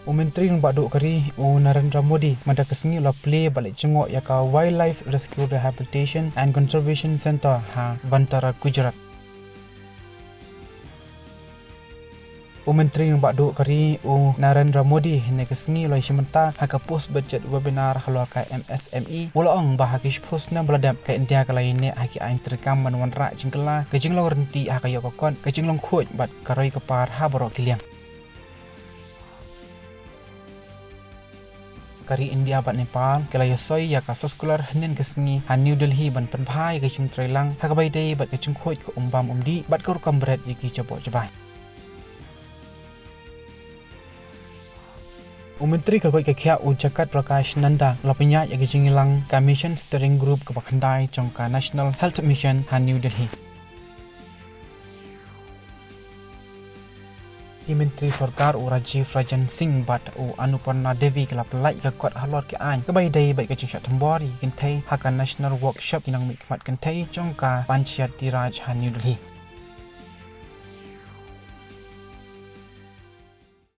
Menteri ng Baduk Kari Narendra Modi manda kesengi la play balik cengok yaka Wildlife Rescue Rehabilitation and Conservation Center ha Bantara Gujarat. Menteri ng Baduk Kari Narendra Modi ne kesengi la Mynta ha post budget webinar halwa ka MSME walaong bahagish post na beladap ka India ka lain ne haki ain terekam manuan ra jingkala ke jinglong renti ha ka yokon ke jinglong khoj bat karoi kapar ha borok kiliang. Kari India bat Nepal kelaya soy ya kasus kular henen kesengi ha New Delhi ban penpai ke chung trailang ha kabai dei bat ke chung khoj ke umbam umdi bat kor kambret yaki cobo cobai. Menteri ka koi ke khia Jagat Prakash Nanda lapanya yaki jingilang Commission Steering Group ke bakhandai trong ka National Health Mission ha New Delhi. Menteri Sarkar Rajiv Rajan Singh bat Anuparna Devi kelap like ke kot halot ke an kebai dei bai ke chingshat thambori kintai haka national workshop kinang mikmat kintai jongka Panchayat Raj ha New Delhi.